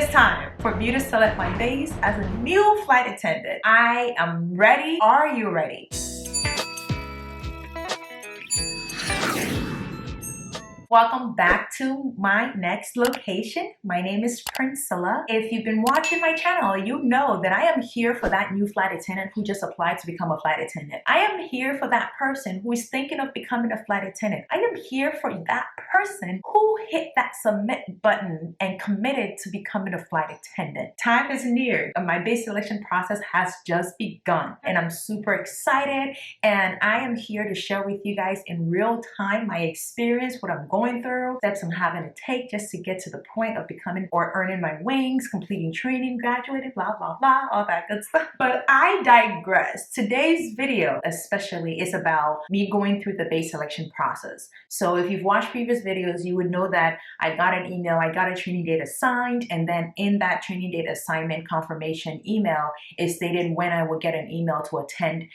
is time for me to select my base as a new flight attendant. I am ready. Are you ready? Welcome back to my next location. My name is Priscilla. If you've been watching my channel, you know that I am here for that new flight attendant who just applied to become a flight attendant. I am here for that person who is thinking of becoming a flight attendant. I am here for that person who hit that submit button and committed to becoming a flight attendant. Time is near and my base selection process has just begun and I'm super excited, and I am here to share with you guys in real time my experience, what I'm going through, steps I'm having to take just to get to the point of becoming or earning my wings, completing training, graduating, blah, blah, blah, all that good stuff. But I digress. Today's video especially is about me going through the base selection process. So if you've watched previous videos, you would know that I got an email, I got a training date assigned, and then in that training date assignment confirmation email, it stated when I would get an email to attend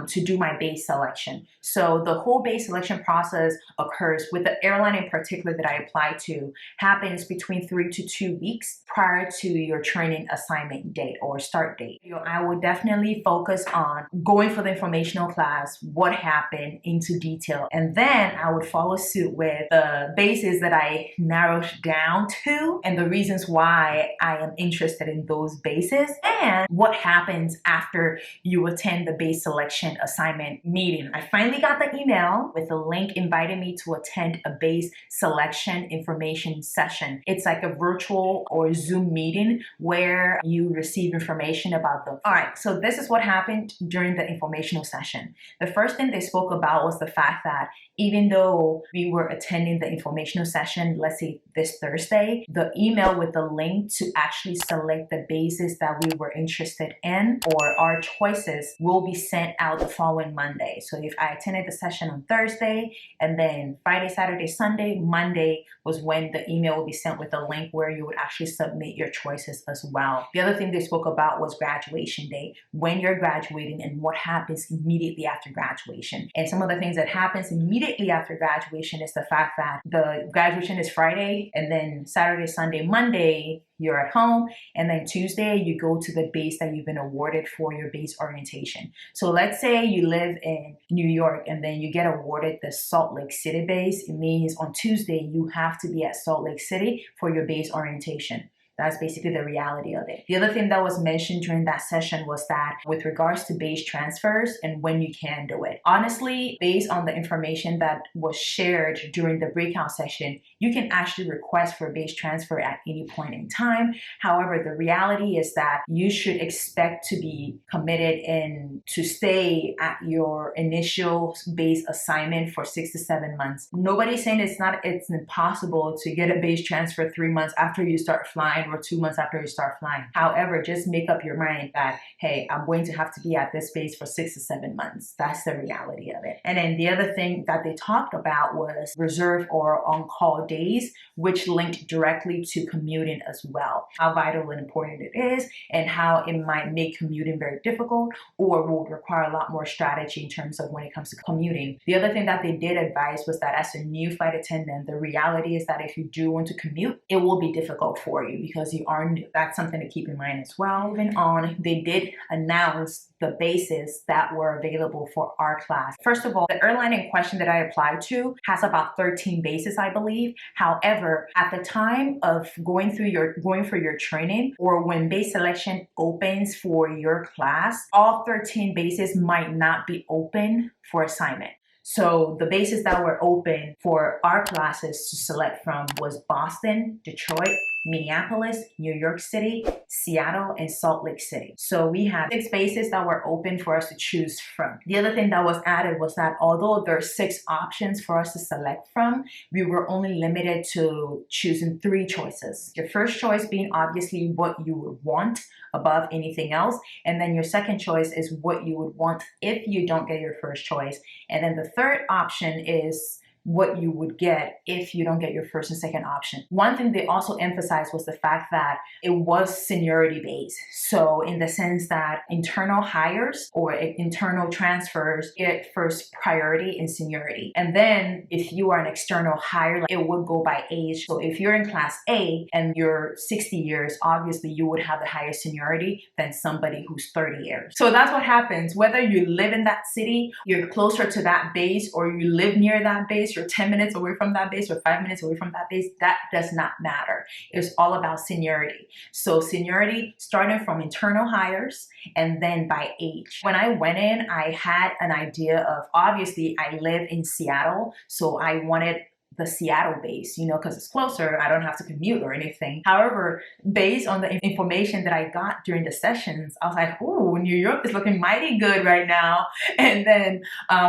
to do my base selection. So the whole base selection process occurs with the airline in particular that I apply to, happens between 3 to 2 weeks prior to your training assignment date or start date. I would definitely focus on going for the informational class, what happened into detail, and then I would follow suit with the bases that I narrowed down to and the reasons why I am interested in those bases and what happens after you attend the base selection assignment meeting. I finally got the email with a link inviting me to attend a base selection information session. It's like a virtual or Zoom meeting where you receive information about them. All right, so this is what happened during the informational session. The first thing they spoke about was the fact that even though we were attending the informational session, let's say this Thursday, the email with the link to actually select the bases that we were interested in or our choices will be sent out the following Monday. So if I attended the session on Thursday and then Friday, Saturday, Sunday, Monday was when the email will be sent with a link where you would actually submit your choices as well. The other thing they spoke about was graduation day, when you're graduating and what happens immediately after graduation. And some of the things that happens immediately after graduation is the fact that the graduation is Friday and then Saturday, Sunday, Monday, you're at home, and then Tuesday you go to the base that you've been awarded for your base orientation. So let's say you live in New York and then you get awarded the Salt Lake City base. It means on Tuesday you have to be at Salt Lake City for your base orientation. That's basically the reality of it. The other thing that was mentioned during that session was that with regards to base transfers and when you can do it. Honestly, based on the information that was shared during the breakout session, you can actually request for a base transfer at any point in time. However, the reality is that you should expect to be committed and to stay at your initial base assignment for 6 to 7 months. Nobody's saying it's impossible to get a base transfer 3 months after you start flying or 2 months after you start flying. However, just make up your mind that, hey, I'm going to have to be at this base for 6 to 7 months. That's the reality of it. And then the other thing that they talked about was reserve or on-call days, which linked directly to commuting as well. How vital and important it is and how it might make commuting very difficult or will require a lot more strategy in terms of when it comes to commuting. The other thing that they did advise was that as a new flight attendant, the reality is that if you do want to commute, it will be difficult for you because you are new. That's something to keep in mind as well. Moving on, they did announce the bases that were available for our class. First of all, the airline in question that I applied to has about 13 bases, I believe. However, at the time of going for your training or when base selection opens for your class, all 13 bases might not be open for assignment. So the bases that were open for our classes to select from was Boston, Detroit, Minneapolis, New York City, Seattle, and Salt Lake City. So we had 6 bases that were open for us to choose from. The other thing that was added was that although there are 6 options for us to select from, we were only limited to choosing 3 choices. Your first choice being obviously what you would want above anything else. And then your second choice is what you would want if you don't get your first choice. And then the third option is what you would get if you don't get your first and second option. One thing they also emphasized was the fact that it was seniority based. So in the sense that internal hires or internal transfers get first priority in seniority. And then if you are an external hire, it would go by age. So if you're in class A and you're 60 years, obviously you would have the higher seniority than somebody who's 30 years. So that's what happens. Whether you live in that city, you're closer to that base, or you live near that base, you're 10 minutes away from that base or 5 minutes away from that base, that does not matter. It's all about seniority. So seniority starting from internal hires and then by age. When I went in, I had an idea of, obviously I live in Seattle, so I wanted the Seattle base, you know, because it's closer. I don't have to commute or anything. However, based on the information that I got during the sessions, I was like, ooh, New York is looking mighty good right now. And then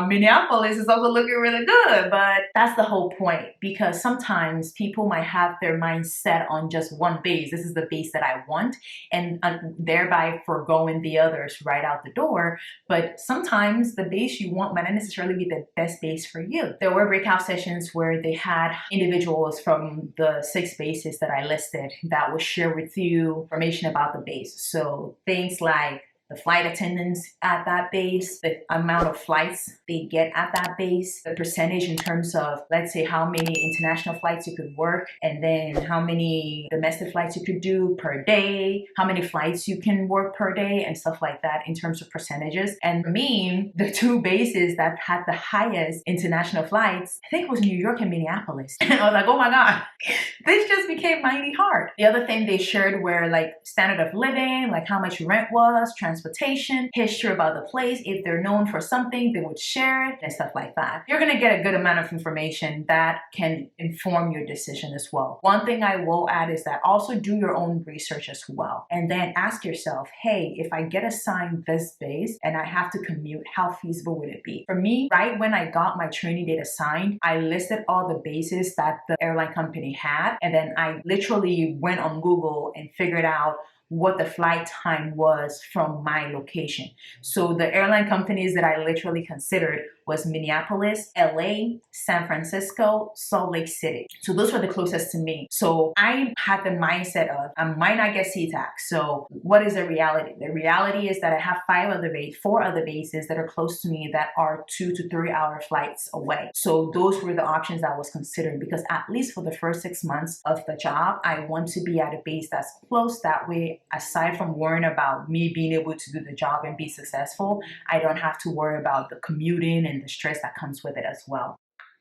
Minneapolis is also looking really good. But that's the whole point, because sometimes people might have their mind set on just one base. This is the base that I want, and thereby foregoing the others right out the door. But sometimes the base you want might not necessarily be the best base for you. There were breakout sessions where they had individuals from the 6 bases that I listed that will share with you information about the base. So things like the flight attendants at that base, the amount of flights they get at that base, the percentage in terms of, let's say, how many international flights you could work, and then how many domestic flights you could do per day, how many flights you can work per day, and stuff like that in terms of percentages. And for me, the 2 bases that had the highest international flights, I think it was New York and Minneapolis. And I was like, oh my God, this just became mighty hard. The other thing they shared were like standard of living, like how much rent was, transportation, history about the place. If they're known for something, they would share it and stuff like that. You're gonna get a good amount of information that can inform your decision as well. One thing I will add is that also do your own research as well. And then ask yourself, hey, if I get assigned this base and I have to commute, how feasible would it be? For me, right when I got my training date assigned, I listed all the bases that the airline company had. And then I literally went on Google and figured out what the flight time was from my location. So the airline companies that I literally considered was Minneapolis, LA, San Francisco, Salt Lake City. So those were the closest to me. So I had the mindset of, I might not get SeaTac. So what is the reality? The reality is that I have 4 other bases that are close to me that are 2 to 3 hour flights away. So those were the options I was considering, because at least for the first 6 months of the job, I want to be at a base that's close. That way, aside from worrying about me being able to do the job and be successful, I don't have to worry about the commuting and the stress that comes with it as well.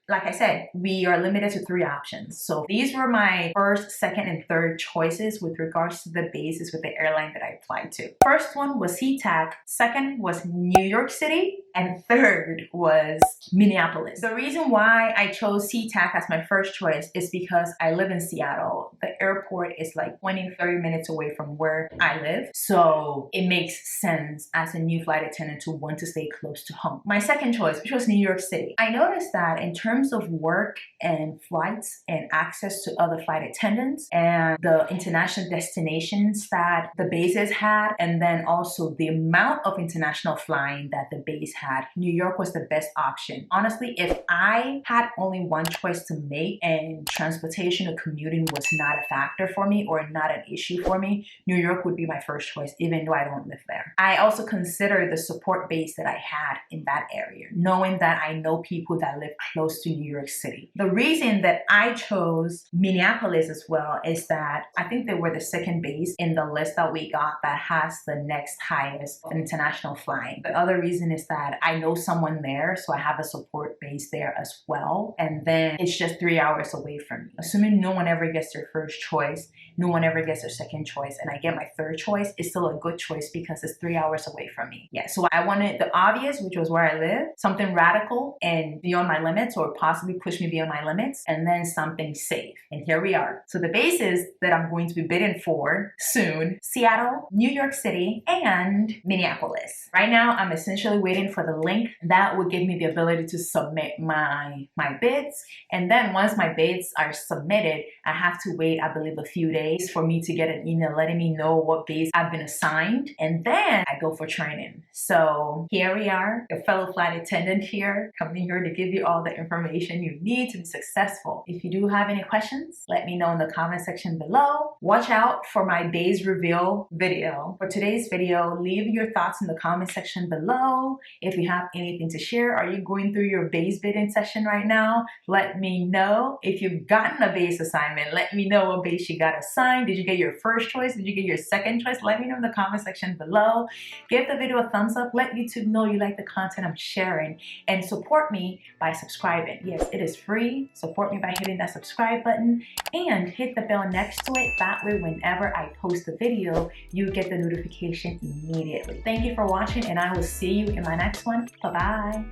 Like I said, we are limited to 3 options. So these were my first, second, and third choices with regards to the bases with the airline that I applied to. First one was SeaTac, second was New York City, and third was Minneapolis. The reason why I chose SeaTac as my first choice is because I live in Seattle. The airport is like 20-30 minutes away from where I live. So it makes sense as a new flight attendant to want to stay close to home. My second choice, which was New York City. I noticed that in terms of work and flights and access to other flight attendants and the international destinations that the bases had, and then also the amount of international flying that the base had, New York was the best option. Honestly, if I had only one choice to make and transportation or commuting was not a factor for me or not an issue for me, New York would be my first choice, even though I don't live there. I also consider the support base that I had in that area, knowing that I know people that live close to New York City. The reason that I chose Minneapolis as well is that I think they were the second base in the list that we got that has the next highest international flying. The other reason is that I know someone there, so I have a support base there as well. And then it's just 3 hours away from me. Assuming no one ever gets their first choice, no one ever gets their second choice, and I get my third choice, it's still a good choice because it's 3 hours away from me. Yeah, so I wanted the obvious, which was where I live, something radical and beyond my limits, or possibly push me beyond my limits, and then something safe. And here we are. So the bases that I'm going to be bidding for soon: Seattle, New York City, and Minneapolis. Right now, I'm essentially waiting for for the link. That would give me the ability to submit my bids. And then once my bids are submitted, I have to wait, I believe, a few days for me to get an email letting me know what bids I've been assigned. And then I go for training. So here we are, your fellow flight attendant here, coming here to give you all the information you need to be successful. If you do have any questions, let me know in the comment section below. Watch out for my days reveal video. For today's video, leave your thoughts in the comment section below. If you have anything to share, are you going through your base bidding session right now? Let me know. If you've gotten a base assignment, let me know what base you got assigned. Did you get your first choice? Did you get your second choice? Let me know in the comment section below. Give the video a thumbs up. Let YouTube know you like the content I'm sharing, and support me by subscribing. Yes, it is free. Support me by hitting that subscribe button and hit the bell next to it. That way, whenever I post a video, you get the notification immediately. Thank you for watching, and I will see you in my next one. Bye-bye.